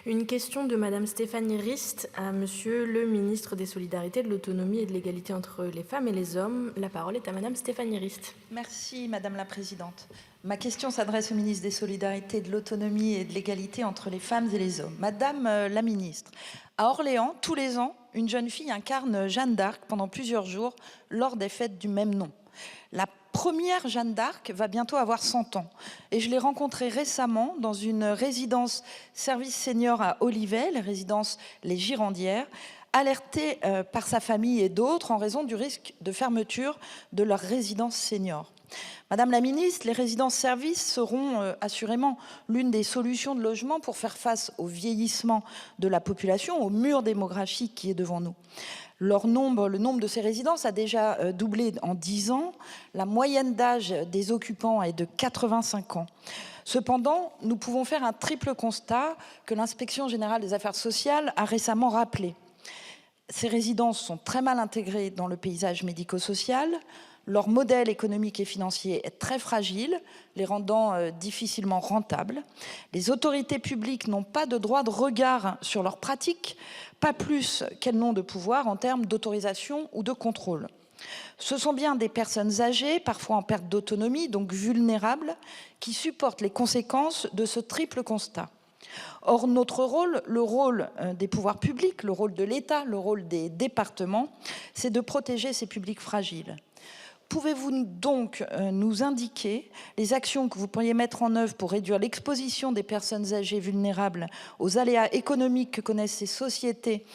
Une question de Madame Stéphanie Rist à Monsieur le ministre des Solidarités, de l'Autonomie et de l'Égalité entre les femmes et les hommes. La parole est à Madame Stéphanie Rist. Merci Madame la Présidente. Ma question s'adresse au ministre des Solidarités, de l'Autonomie et de l'Égalité entre les femmes et les hommes. Madame la Ministre, à Orléans, tous les ans, une jeune fille incarne Jeanne d'Arc pendant plusieurs jours lors des fêtes du même nom. La première Jeanne d'Arc va bientôt avoir 100 ans et je l'ai rencontrée récemment dans une résidence service senior à Olivet, la résidence Les Girandières, alertée par sa famille et d'autres en raison du risque de fermeture de leur résidence senior. Madame la ministre, les résidences-services seront assurément l'une des solutions de logement pour faire face au vieillissement de la population, au mur démographique qui est devant nous. Le nombre de ces résidences a déjà doublé en 10 ans. La moyenne d'âge des occupants est de 85 ans. Cependant, nous pouvons faire un triple constat que l'Inspection générale des affaires sociales a récemment rappelé. Ces résidences sont très mal intégrées dans le paysage médico-social. Leur modèle économique et financier est très fragile, les rendant difficilement rentables. Les autorités publiques n'ont pas de droit de regard sur leurs pratiques, pas plus qu'elles n'ont de pouvoir en termes d'autorisation ou de contrôle. Ce sont bien des personnes âgées, parfois en perte d'autonomie, donc vulnérables, qui supportent les conséquences de ce triple constat. Or, notre rôle, le rôle des pouvoirs publics, le rôle de l'État, le rôle des départements, c'est de protéger ces publics fragiles. Pouvez-vous donc nous indiquer les actions que vous pourriez mettre en œuvre pour réduire l'exposition des personnes âgées vulnérables aux aléas économiques que connaissent ces sociétés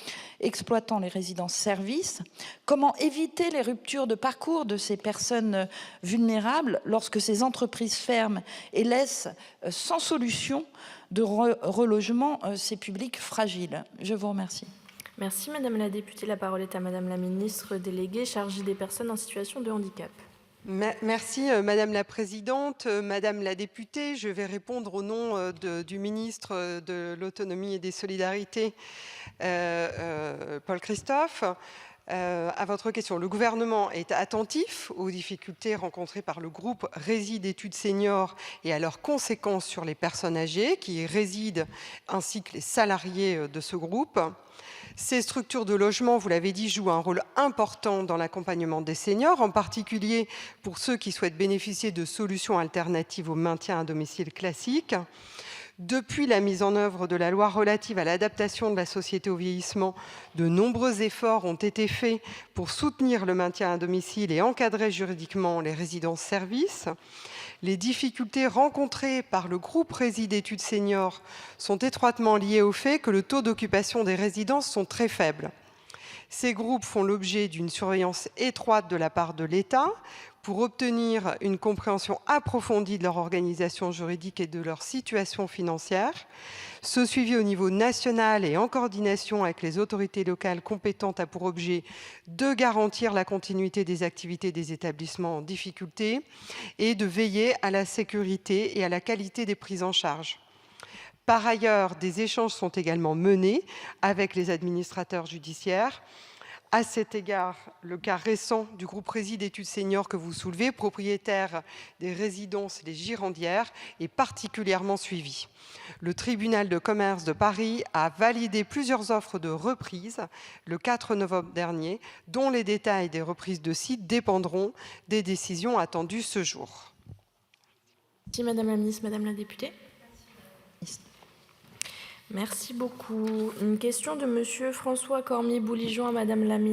exploitant les résidences-services? Comment éviter les ruptures de parcours de ces personnes vulnérables lorsque ces entreprises ferment et laissent sans solution de relogement ces publics fragiles? Je vous remercie. Merci Madame la députée. La parole est à Madame la ministre déléguée chargée des personnes en situation de handicap. Merci Madame la Présidente. Madame la députée, je vais répondre au nom du ministre de l'Autonomie et des Solidarités, Paul Christophe. À votre question, le gouvernement est attentif aux difficultés rencontrées par le groupe Rési d'études seniors et à leurs conséquences sur les personnes âgées qui y résident ainsi que les salariés de ce groupe. Ces structures de logement, vous l'avez dit, jouent un rôle important dans l'accompagnement des seniors, en particulier pour ceux qui souhaitent bénéficier de solutions alternatives au maintien à domicile classique. Depuis la mise en œuvre de la loi relative à l'adaptation de la société au vieillissement, de nombreux efforts ont été faits pour soutenir le maintien à domicile et encadrer juridiquement les résidences-services. Les difficultés rencontrées par le groupe Rési d'études seniors sont étroitement liées au fait que le taux d'occupation des résidences sont très faibles. Ces groupes font l'objet d'une surveillance étroite de la part de l'État pour obtenir une compréhension approfondie de leur organisation juridique et de leur situation financière. Ce suivi au niveau national et en coordination avec les autorités locales compétentes a pour objet de garantir la continuité des activités des établissements en difficulté et de veiller à la sécurité et à la qualité des prises en charge. Par ailleurs, des échanges sont également menés avec les administrateurs judiciaires. À cet égard, le cas récent du groupe Rési d'études seniors que vous soulevez, propriétaire des résidences Les Girandières, est particulièrement suivi. Le tribunal de commerce de Paris a validé plusieurs offres de reprise le 4 novembre dernier, dont les détails des reprises de sites dépendront des décisions attendues ce jour. Merci Madame la ministre, Madame la députée. Merci beaucoup. Une question de Monsieur François Cormier-Bouligeon à Madame la ministre.